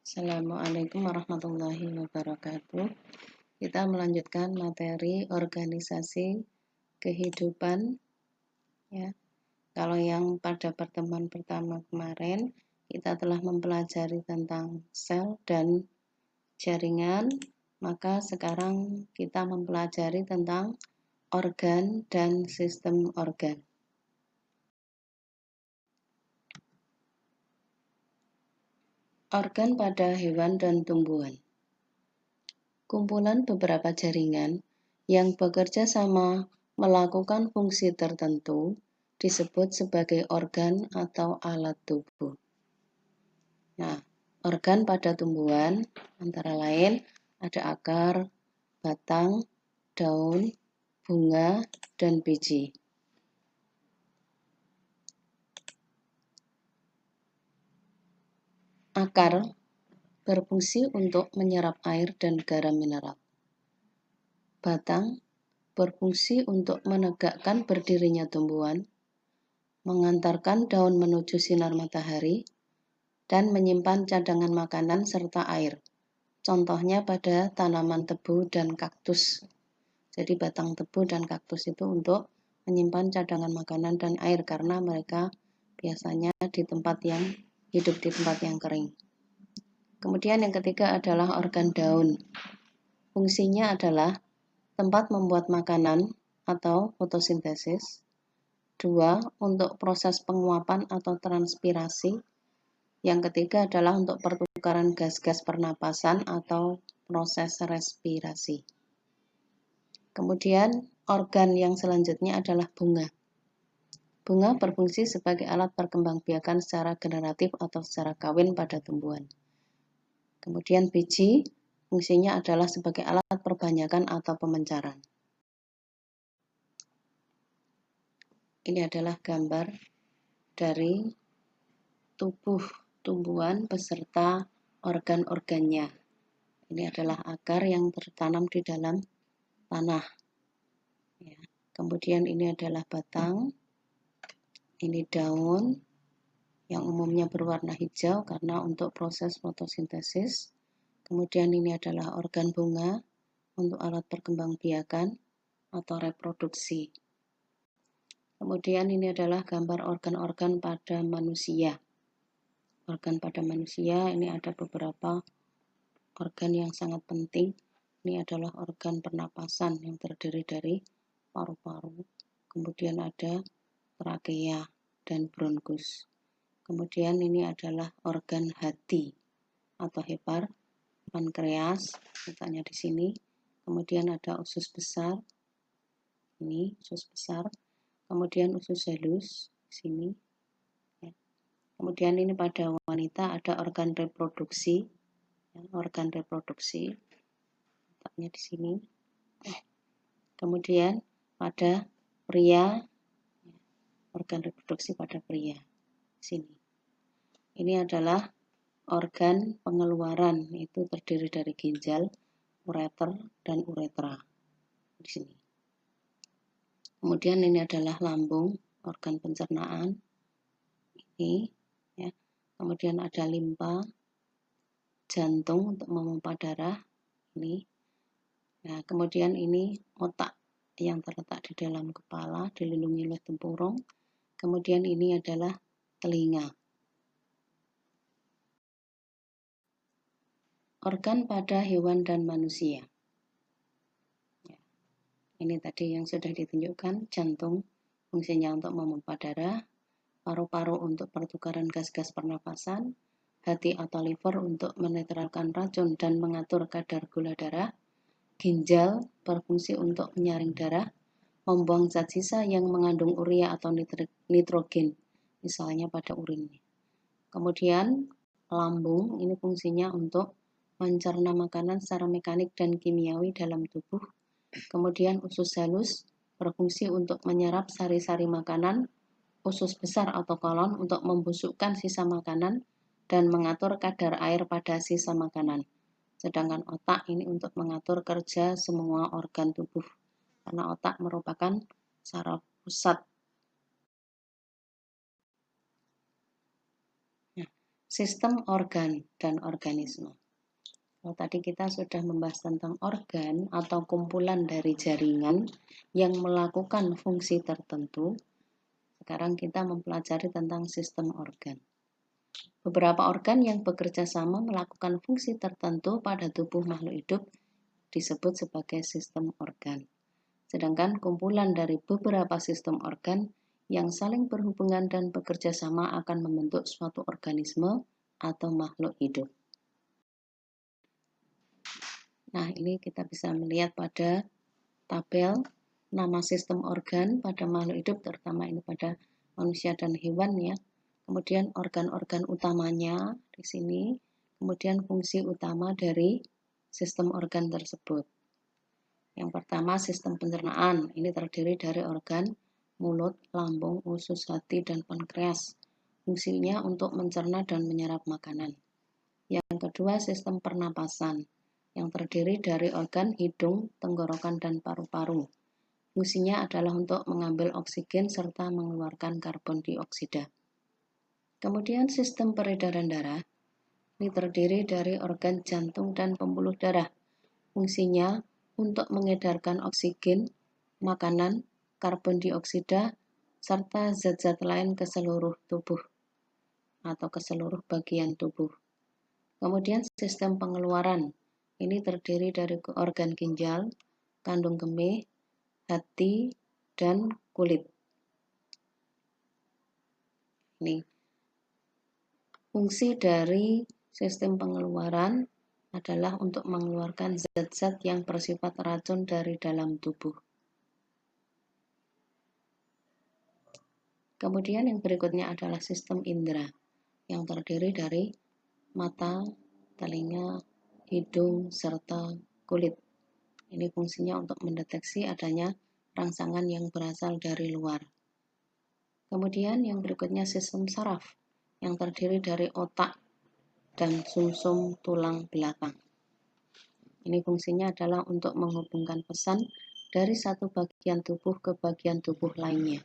Assalamualaikum warahmatullahi wabarakatuh. Kita melanjutkan materi organisasi kehidupan ya. Kalau yang pada pertemuan pertama kemarin kita telah mempelajari tentang sel dan jaringan, maka sekarang kita mempelajari tentang organ dan sistem organ. Organ pada hewan dan tumbuhan. Kumpulan beberapa jaringan yang bekerja sama melakukan fungsi tertentu disebut sebagai organ atau alat tubuh. Nah, organ pada tumbuhan antara lain ada akar, batang, daun, bunga, dan biji. Akar berfungsi untuk menyerap air dan garam mineral. Batang berfungsi untuk menegakkan berdirinya tumbuhan, mengantarkan daun menuju sinar matahari, dan menyimpan cadangan makanan serta air. Contohnya pada tanaman tebu dan kaktus. Jadi batang tebu dan kaktus itu untuk menyimpan cadangan makanan dan air karena mereka biasanya hidup di tempat yang kering. Kemudian yang ketiga adalah organ daun. Fungsinya adalah tempat membuat makanan atau fotosintesis. 2. Untuk proses penguapan atau transpirasi. Yang ketiga adalah untuk pertukaran gas-gas pernapasan atau proses respirasi. Kemudian organ yang selanjutnya adalah bunga. Bunga berfungsi sebagai alat perkembangbiakan secara generatif atau secara kawin pada tumbuhan. Kemudian biji fungsinya adalah sebagai alat perbanyakan atau pemencaran. Ini adalah gambar dari tubuh tumbuhan beserta organ-organnya. Ini adalah akar yang tertanam di dalam tanah. Ya. Kemudian ini adalah batang, ini daun yang umumnya berwarna hijau karena untuk proses fotosintesis. Kemudian ini adalah organ bunga untuk alat perkembangbiakan atau reproduksi. Kemudian ini adalah gambar organ-organ pada manusia. Organ pada manusia ini ada beberapa organ yang sangat penting. Ini adalah organ pernapasan yang terdiri dari paru-paru. Kemudian ada trakea dan bronkus. Kemudian ini adalah organ hati atau hepar, pankreas, letaknya di sini. Kemudian ada usus besar. Ini usus besar. Kemudian usus halus di sini. Kemudian ini pada wanita ada organ reproduksi. Organ reproduksi letaknya di sini. Kemudian pada pria organ reproduksi pada pria di sini. Ini adalah organ pengeluaran, itu terdiri dari ginjal, ureter, dan uretra di sini. Kemudian ini adalah lambung, organ pencernaan. Ini ya. Kemudian ada limpa, jantung untuk memompa darah. Ini. Nah, kemudian ini otak yang terletak di dalam kepala, dilindungi oleh tempurung. Kemudian ini adalah telinga. Organ pada hewan dan manusia. Ini tadi yang sudah ditunjukkan, jantung fungsinya untuk memompa darah, paru-paru untuk pertukaran gas-gas pernapasan, hati atau liver untuk menetralkan racun dan mengatur kadar gula darah, ginjal berfungsi untuk menyaring darah, membuang zat sisa yang mengandung urea atau nitrogen, misalnya pada urin. Kemudian lambung ini fungsinya untuk mencerna makanan secara mekanik dan kimiawi dalam tubuh. Kemudian usus halus berfungsi untuk menyerap sari-sari makanan, usus besar atau kolon untuk membusukkan sisa makanan dan mengatur kadar air pada sisa makanan. Sedangkan otak ini untuk mengatur kerja semua organ tubuh, karena otak merupakan saraf pusat. Nah, Sistem organ dan organisme. Kalau tadi kita sudah membahas tentang organ atau kumpulan dari jaringan yang melakukan fungsi tertentu, sekarang kita mempelajari tentang sistem organ. Beberapa organ yang bekerja sama melakukan fungsi tertentu pada tubuh makhluk hidup disebut sebagai sistem organ. Sedangkan kumpulan dari beberapa sistem organ yang saling berhubungan dan bekerja sama akan membentuk suatu organisme atau makhluk hidup. Nah, ini kita bisa melihat pada tabel nama sistem organ pada makhluk hidup, terutama ini pada manusia dan hewan ya. Kemudian organ-organ utamanya di sini, kemudian fungsi utama dari sistem organ tersebut. Yang pertama, sistem pencernaan. Ini terdiri dari organ mulut, lambung, usus, hati, dan pankreas. Fungsinya untuk mencerna dan menyerap makanan. Yang kedua, sistem pernapasan, yang terdiri dari organ hidung, tenggorokan, dan paru-paru. Fungsinya adalah untuk mengambil oksigen serta mengeluarkan karbon dioksida. Kemudian sistem peredaran darah, ini terdiri dari organ jantung dan pembuluh darah. Fungsinya untuk mengedarkan oksigen, makanan, karbon dioksida, serta zat-zat lain ke seluruh tubuh atau ke seluruh bagian tubuh. Kemudian sistem pengeluaran, ini terdiri dari organ ginjal, kandung kemih, hati, dan kulit. Ini fungsi dari sistem pengeluaran adalah untuk mengeluarkan zat-zat yang bersifat racun dari dalam tubuh. Kemudian yang berikutnya adalah sistem indera, yang terdiri dari mata, telinga, hidung, serta kulit. Ini fungsinya untuk mendeteksi adanya rangsangan yang berasal dari luar. Kemudian yang berikutnya sistem saraf, yang terdiri dari otak dan sumsum tulang belakang. Ini fungsinya adalah untuk menghubungkan pesan dari satu bagian tubuh ke bagian tubuh lainnya.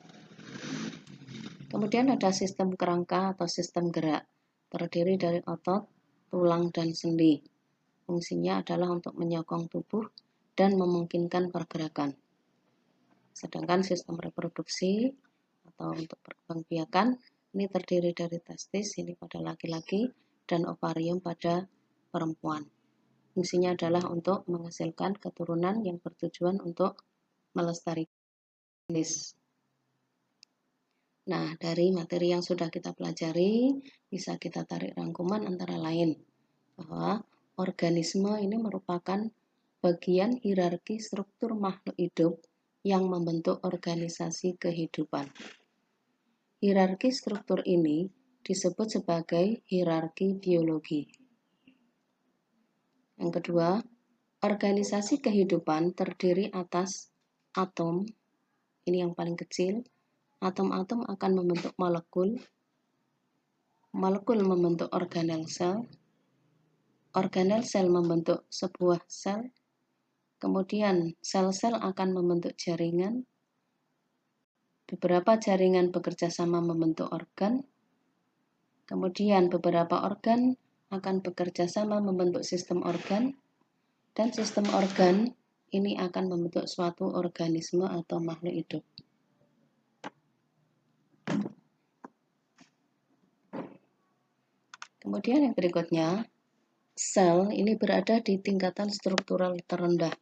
Kemudian ada sistem kerangka atau sistem gerak, terdiri dari otot, tulang, dan sendi. Fungsinya adalah untuk menyokong tubuh dan memungkinkan pergerakan. Sedangkan sistem reproduksi atau untuk perkembangbiakan ini terdiri dari testis ini pada laki-laki dan ovarium pada perempuan. Fungsinya adalah untuk menghasilkan keturunan yang bertujuan untuk melestarikan jenis. Nah, dari materi yang sudah kita pelajari, bisa kita tarik rangkuman antara lain bahwa organisme ini merupakan bagian hierarki struktur makhluk hidup yang membentuk organisasi kehidupan. Hierarki struktur ini disebut sebagai hierarki biologi. Yang kedua, organisasi kehidupan terdiri atas atom, ini yang paling kecil. Atom-atom akan membentuk molekul, molekul membentuk organel sel membentuk sebuah sel, kemudian sel-sel akan membentuk jaringan, beberapa jaringan bekerja sama membentuk organ, kemudian beberapa organ akan bekerja sama membentuk sistem organ, dan sistem organ ini akan membentuk suatu organisme atau makhluk hidup. Kemudian yang berikutnya, sel ini berada di tingkatan struktural terendah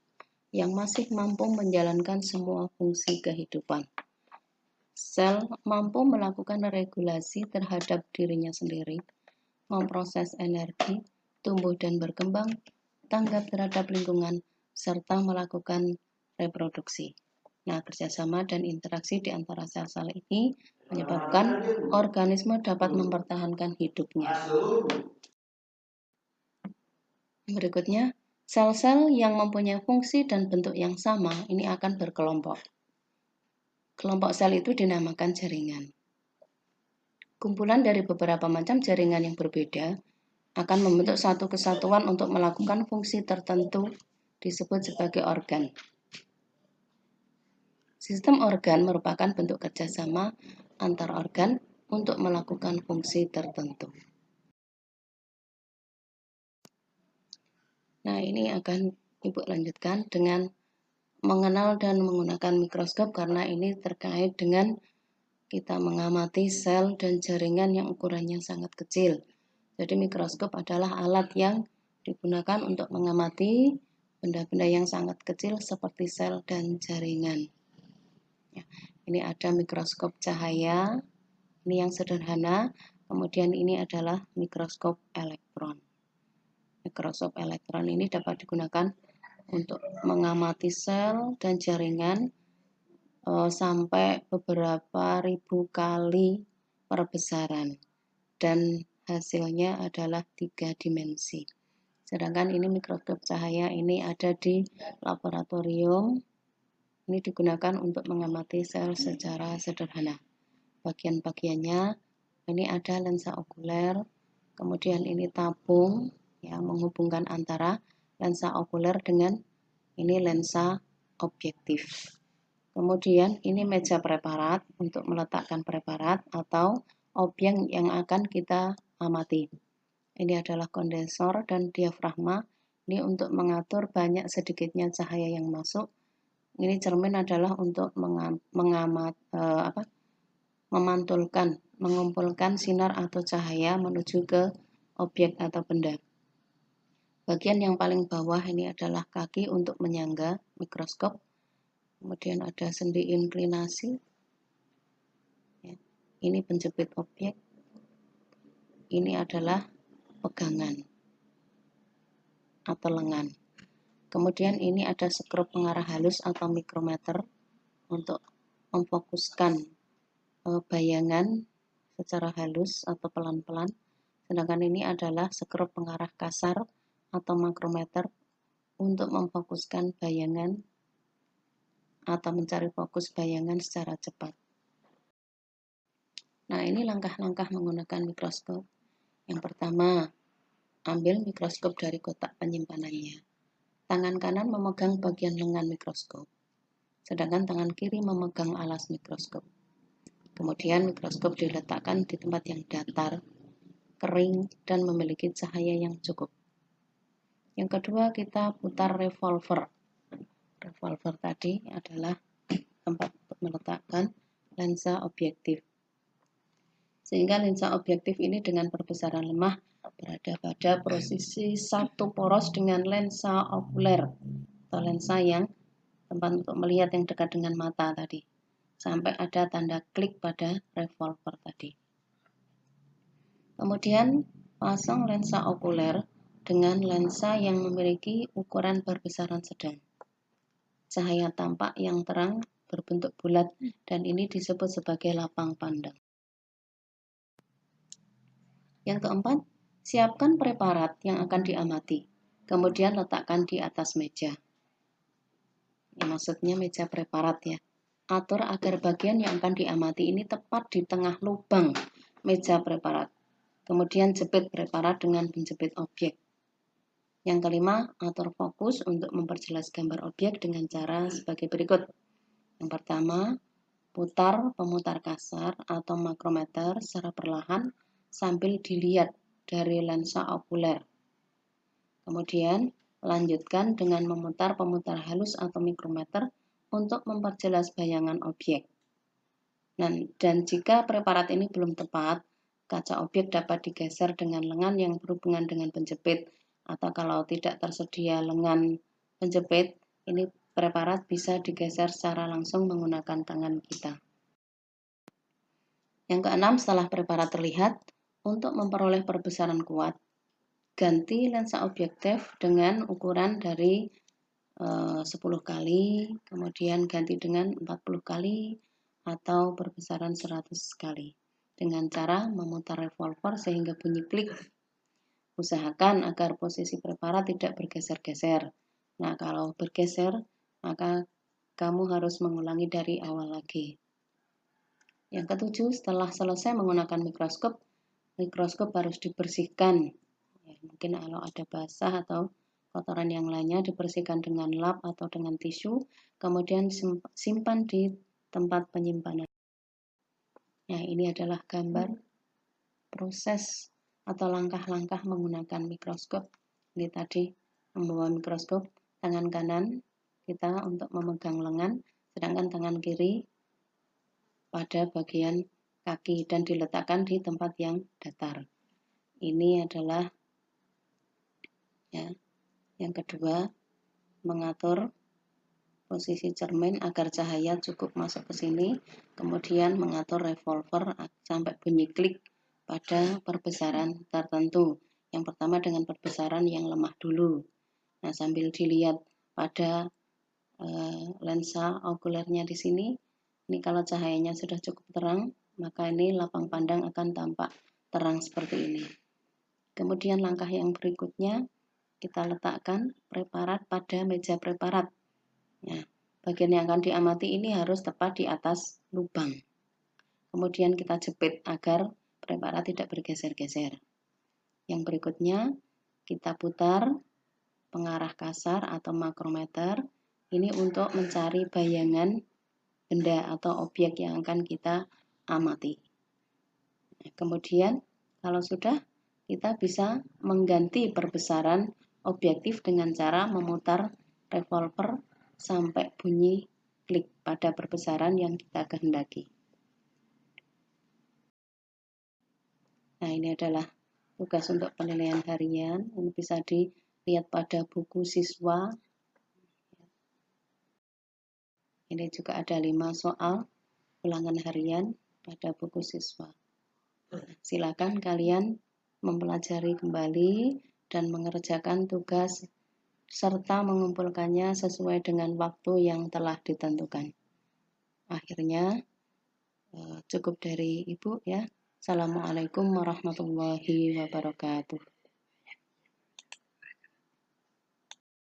yang masih mampu menjalankan semua fungsi kehidupan. Sel mampu melakukan regulasi terhadap dirinya sendiri, memproses energi, tumbuh dan berkembang, tanggap terhadap lingkungan, serta melakukan reproduksi. Nah, kerjasama dan interaksi di antara sel-sel ini menyebabkan organisme dapat mempertahankan hidupnya. Berikutnya, sel-sel yang mempunyai fungsi dan bentuk yang sama ini akan berkelompok. Kelompok sel itu dinamakan jaringan. Kumpulan dari beberapa macam jaringan yang berbeda akan membentuk satu kesatuan untuk melakukan fungsi tertentu disebut sebagai organ. Sistem organ merupakan bentuk kerjasama antar organ untuk melakukan fungsi tertentu. Nah, ini akan Ibu lanjutkan dengan mengenal dan menggunakan mikroskop karena ini terkait dengan kita mengamati sel dan jaringan yang ukurannya sangat kecil. Jadi mikroskop adalah alat yang digunakan untuk mengamati benda-benda yang sangat kecil seperti sel dan jaringan. Ya, ini ada mikroskop cahaya, ini yang sederhana. Kemudian ini adalah mikroskop elektron. Mikroskop elektron ini dapat digunakan untuk mengamati sel dan jaringan sampai beberapa ribu kali perbesaran dan hasilnya adalah 3 dimensi. Sedangkan ini mikroskop cahaya ini ada di laboratorium. Ini digunakan untuk mengamati sel secara sederhana. Bagian-bagiannya ini ada lensa okuler, kemudian ini tabung yang menghubungkan antara lensa okuler dengan ini lensa objektif. Kemudian ini meja preparat untuk meletakkan preparat atau objek yang akan kita amati. Ini adalah kondensor dan diafragma. Ini untuk mengatur banyak sedikitnya cahaya yang masuk. Ini cermin adalah untuk mengumpulkan sinar atau cahaya menuju ke objek atau benda. Bagian yang paling bawah ini adalah kaki untuk menyangga mikroskop. Kemudian ada sendi inklinasi. Ya, ini penjepit objek. Ini adalah pegangan atau lengan. Kemudian ini ada skrup pengarah halus atau mikrometer untuk memfokuskan bayangan secara halus atau pelan-pelan. Sedangkan ini adalah skrup pengarah kasar atau makrometer untuk memfokuskan bayangan atau mencari fokus bayangan secara cepat. Nah, ini langkah-langkah menggunakan mikroskop. Yang pertama, ambil mikroskop dari kotak penyimpanannya. Tangan kanan memegang bagian lengan mikroskop, sedangkan tangan kiri memegang alas mikroskop. Kemudian mikroskop diletakkan di tempat yang datar, kering, dan memiliki cahaya yang cukup. Yang kedua, kita putar revolver. Revolver tadi adalah tempat untuk meletakkan lensa objektif. Sehingga lensa objektif ini dengan perbesaran lemah berada pada posisi satu poros dengan lensa okuler atau lensa yang tempat untuk melihat yang dekat dengan mata tadi. Sampai ada tanda klik pada revolver tadi. Kemudian pasang lensa okuler dengan lensa yang memiliki ukuran perbesaran sedang. Cahaya tampak yang terang berbentuk bulat dan ini disebut sebagai lapang pandang. Yang keempat, siapkan preparat yang akan diamati. Kemudian letakkan di atas meja. Ini maksudnya meja preparat ya. Atur agar bagian yang akan diamati ini tepat di tengah lubang meja preparat. Kemudian jepit preparat dengan penjepit objek. Yang kelima, atur fokus untuk memperjelas gambar objek dengan cara sebagai berikut. Yang pertama, putar pemutar kasar atau makrometer secara perlahan sambil dilihat dari lensa okuler. Kemudian, lanjutkan dengan memutar pemutar halus atau mikrometer untuk memperjelas bayangan objek. Dan jika preparat ini belum tepat, kaca objek dapat digeser dengan lengan yang berhubungan dengan penjepit, atau kalau tidak tersedia lengan penjepit, ini preparat bisa digeser secara langsung menggunakan tangan kita. Yang keenam, setelah preparat terlihat, untuk memperoleh perbesaran kuat, ganti lensa objektif dengan ukuran dari 10 kali, kemudian ganti dengan 40 kali, atau perbesaran 100 kali. Dengan cara memutar revolver sehingga bunyi klik. Usahakan agar posisi preparat tidak bergeser-geser. Nah, kalau bergeser, maka kamu harus mengulangi dari awal lagi. Yang ketujuh, setelah selesai menggunakan mikroskop harus dibersihkan. Ya, mungkin kalau ada basah atau kotoran yang lainnya dibersihkan dengan lap atau dengan tisu, kemudian simpan di tempat penyimpanan. Nah, ini adalah gambar proses atau langkah-langkah menggunakan mikroskop. Ini tadi membawa mikroskop, tangan kanan kita untuk memegang lengan, sedangkan tangan kiri pada bagian kaki dan diletakkan di tempat yang datar. Ini adalah ya, yang kedua, mengatur posisi cermin agar cahaya cukup masuk ke sini, kemudian mengatur revolver sampai bunyi klik pada perbesaran tertentu. Yang pertama dengan perbesaran yang lemah dulu. Nah, sambil dilihat pada lensa okulernya di sini, ini kalau cahayanya sudah cukup terang, maka ini lapang pandang akan tampak terang seperti ini. Kemudian langkah yang berikutnya, kita letakkan preparat pada meja preparat. Nah, bagian yang akan diamati ini harus tepat di atas lubang. Kemudian kita jepit agar preparat tidak bergeser-geser. Yang berikutnya, kita putar pengarah kasar atau makrometer. Ini untuk mencari bayangan benda atau objek yang akan kita amati. Kemudian, kalau sudah, kita bisa mengganti perbesaran objektif dengan cara memutar revolver sampai bunyi klik pada perbesaran yang kita kehendaki. Nah, ini adalah tugas untuk penilaian harian. Ini bisa dilihat pada buku siswa. Ini juga ada 5 soal ulangan harian pada buku siswa. Silakan kalian mempelajari kembali dan mengerjakan tugas serta mengumpulkannya sesuai dengan waktu yang telah ditentukan. Akhirnya cukup dari Ibu ya. Assalamualaikum warahmatullahi wabarakatuh.